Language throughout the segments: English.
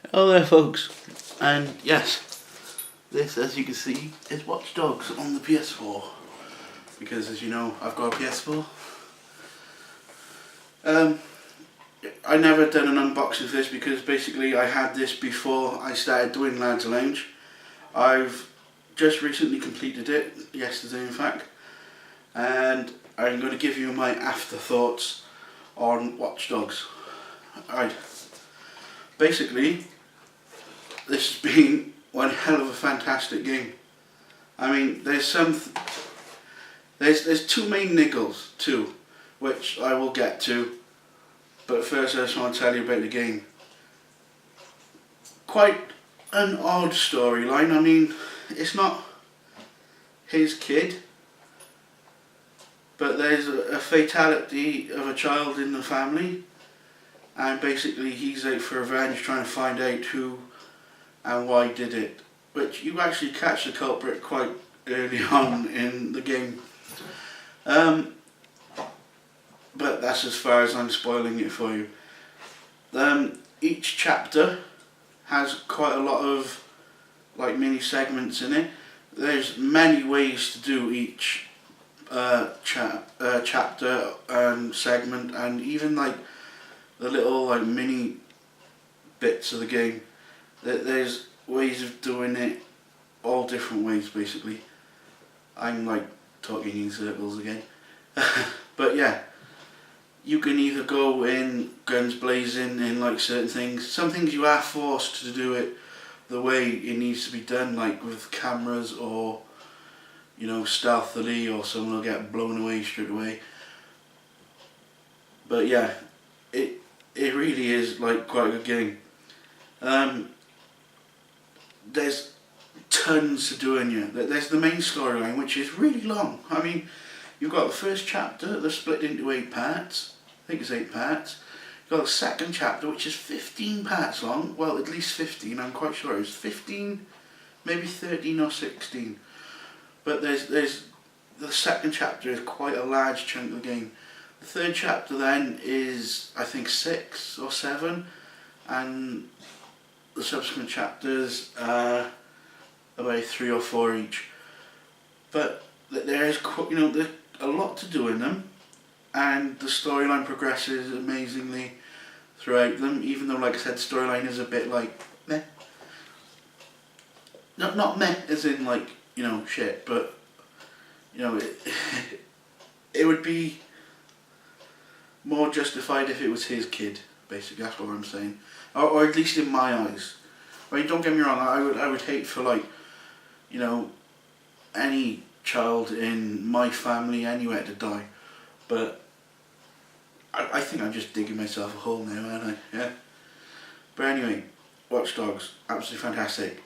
Hello there folks, and yes, this as you can see is Watch Dogs on the PS4, because as you know I've got a PS4. I never done an unboxing of this because basically I had this before I started doing Lads Lounge. I've just recently completed it, yesterday in fact, and I'm going to give you my afterthoughts on Watch Dogs. Alright, basically this has been one hell of a fantastic game. I mean, there's two main niggles too, which I will get to, but first I just want to tell you about the game. Quite an odd storyline. I mean, it's not his kid, but there's a fatality of a child in the family, and basically he's out for revenge, trying to find out who and why did it, which you actually catch the culprit quite early on in the game. But that's as far as I'm spoiling it for you. Each chapter has quite a lot of like mini segments in it. There's many ways to do each chapter and segment, and even like the little like mini bits of the game. There's ways of doing it, all different ways basically. I'm like talking in circles again. But yeah, you can either go in guns blazing in like certain things. Some things you are forced to do it the way it needs to be done, like with cameras, or you know, stealthily, or someone will get blown away straight away. But yeah, it really is like quite a good game. There's tons to do in here. There's the main storyline, which is really long. I mean, you've got the first chapter, they're split into 8 parts. I think it's 8 parts. You've got the second chapter, which is 15 parts long. Well, at least 15, I'm quite sure. It's 15, maybe 13 or 16. But there's the second chapter is quite a large chunk of the game. The third chapter then is, I think, 6 or 7. And the subsequent chapters are about 3 or 4 each. But there is, you know, there's a lot to do in them, and the storyline progresses amazingly throughout them. Even though, like I said, the storyline is a bit like meh. Not meh as in like, you know, shit, but you know, it would be more justified if it was his kid. Basically, that's what I'm saying. Or at least in my eyes. I mean, don't get me wrong, I would hate for, like, you know, any child in my family anywhere to die. But I think I'm just digging myself a hole now, aren't I? Yeah. But anyway, Watch Dogs, absolutely fantastic.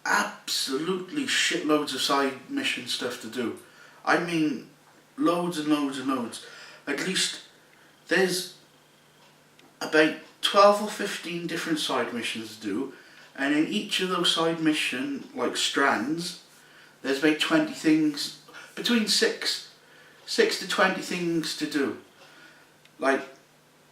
Absolutely shitloads of side mission stuff to do. I mean, loads and loads and loads. At least there's about 12 or 15 different side missions to do, and in each of those side mission like strands there's about 20 things, between 6 to 20 things to do. Like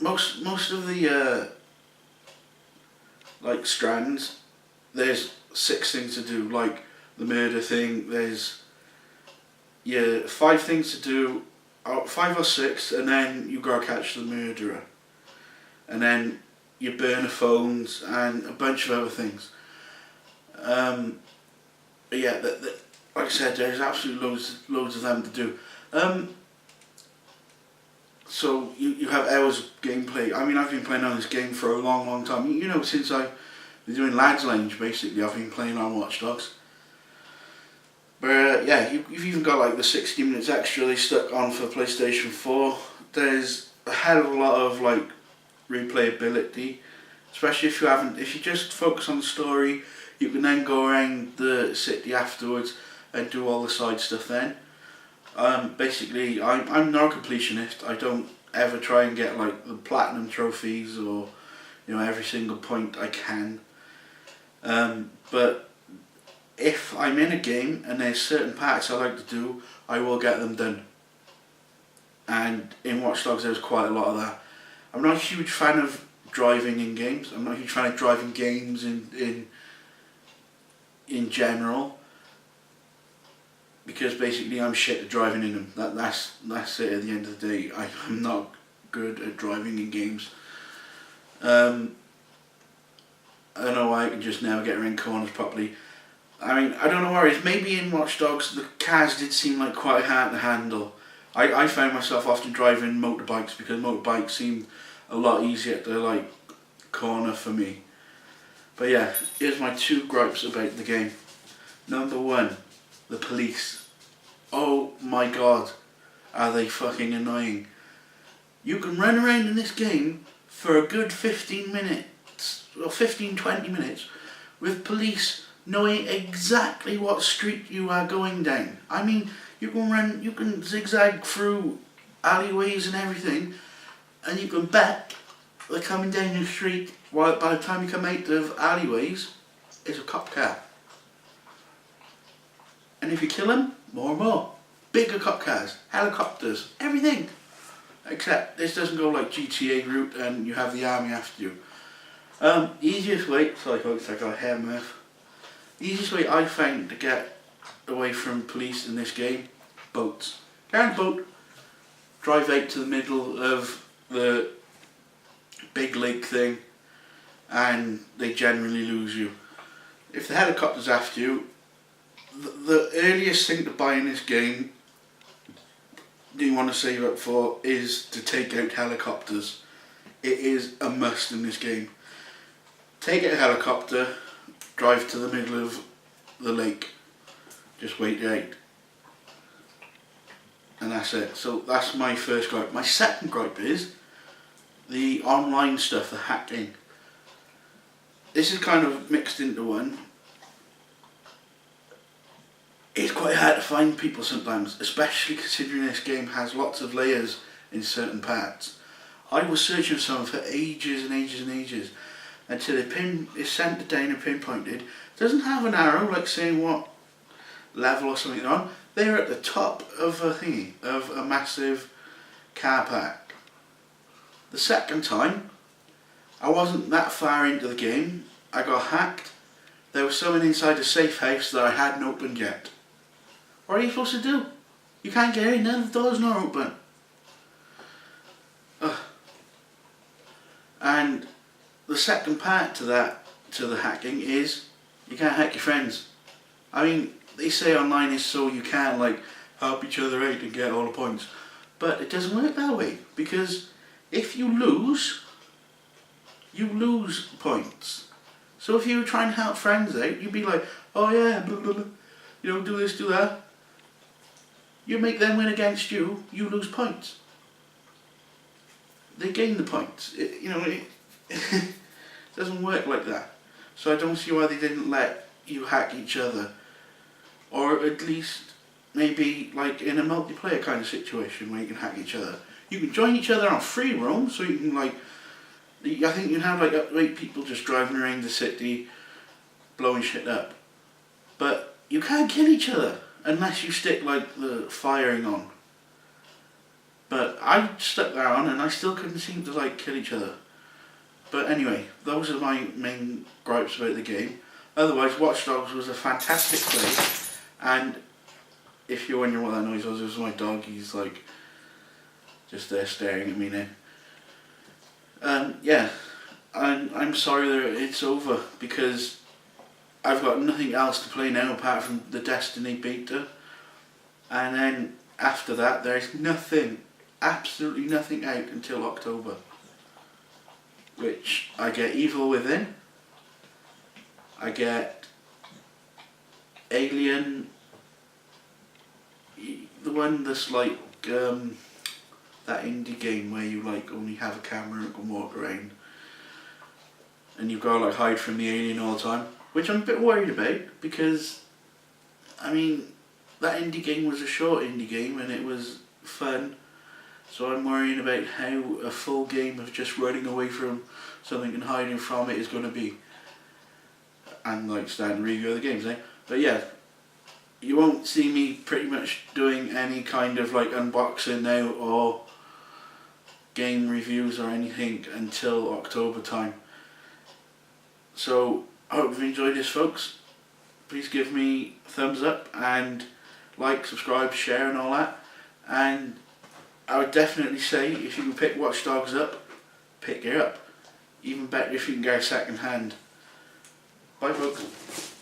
most of the like strands, there's 6 things to do. Like the murder thing, there's 5 things to do, 5 or 6, and then you gotta catch the murderer. And then you burn the phones and a bunch of other things. But yeah, like I said, there's absolutely loads of them to do. So you have hours of gameplay. I mean, I've been playing on this game for a long time. You know, since I've been doing Lads Lounge, basically, I've been playing on Watch Dogs. But yeah, you've even got like the 60 minutes extra they stuck on for PlayStation 4. There's a hell of a lot of like replayability, especially if you just focus on the story. You can then go around the city afterwards and do all the side stuff then. Basically, I'm not a completionist. I don't ever try and get like the platinum trophies, or you know, every single point I can. But if I'm in a game and there's certain parts I like to do, I will get them done. And in Watch Dogs there's quite a lot of that. I'm not a huge fan of driving in games. I'm not a huge fan of driving games in general, because basically I'm shit at driving in them. That's it. At the end of the day, I'm not good at driving in games. I don't know why I can just never get around corners properly. I mean, I don't know where it is. Maybe in Watch Dogs the cars did seem like quite hard to handle. I found myself often driving motorbikes because motorbikes seemed a lot easier to like corner for me. But yeah, here's my 2 gripes about the game. Number 1, the police. Oh my god, are they fucking annoying. You can run around in this game for a good 15 minutes, or 15-20 minutes, with police knowing exactly what street you are going down. I mean, you can zigzag through alleyways and everything, and you can bet they're coming down the street, while by the time you come out of alleyways, it's a cop car. And if you kill them, more and more. Bigger cop cars, helicopters, everything. Except this doesn't go like GTA route and you have the army after you. Easiest way, sorry folks, I got a hair mouth. Easiest way I found to get away from police in this game, boats. Get on a boat, drive out to the middle of the big lake thing, and they generally lose you. If the helicopter's after you, the earliest thing to buy in this game that you want to save up for is to take out helicopters. It is a must in this game. Take out a helicopter, drive to the middle of the lake, just wait it out, and that's it. So that's my first gripe. My second gripe is the online stuff, the hacking. This is kind of mixed into one. It's quite hard to find people sometimes, especially considering this game has lots of layers in certain parts. I was searching for someone for ages and ages and ages until it's centred down and pinpointed. It doesn't have an arrow like saying what level or something they're on. They're at the top of a thingy, of a massive car park. The second time, I wasn't that far into the game. I got hacked. There was someone inside a safe house that I hadn't opened yet. What are you supposed to do? You can't get in, the door's not open. And the second part to the hacking is you can't hack your friends. I mean, they say online is so you can like help each other out and get all the points, but it doesn't work that way, because if you lose points. So if you were trying to help friends out, you'd be like, oh yeah, blah, blah, blah. Do this, do that. You make them win against you, you lose points. They gain the points. It doesn't work like that. So I don't see why they didn't let you hack each other. Or at least maybe like in a multiplayer kind of situation where you can hack each other. You can join each other on free roam, so you can like, I think you can have like up to 8 people just driving around the city blowing shit up. But you can't kill each other unless you stick like the firing on. But I stuck that on and I still couldn't seem to like kill each other. But anyway, those are my main gripes about the game. Otherwise, Watch Dogs was a fantastic play, and if you're wondering what that noise was, it was my dog. He's like just there staring at me now. Yeah, I'm sorry that it's over, because I've got nothing else to play now apart from the Destiny beta, and then after that there's nothing, absolutely nothing out until October, which I get Evil Within, I get Alien, the one that's like that indie game where you like only have a camera and can walk around and you've got to like hide from the alien all the time, which I'm a bit worried about, because I mean that indie game was a short indie game and it was fun, so I'm worrying about how a full game of just running away from something and hiding from it is going to be, and like starting to review other games, eh? But yeah, you won't see me pretty much doing any kind of like unboxing now or game reviews or anything until October time. So I hope you've enjoyed this, folks. Please give me a thumbs up and like, subscribe, share and all that. And I would definitely say if you can pick Watch Dogs up, pick it up. Even better if you can get a second hand. Bye folks.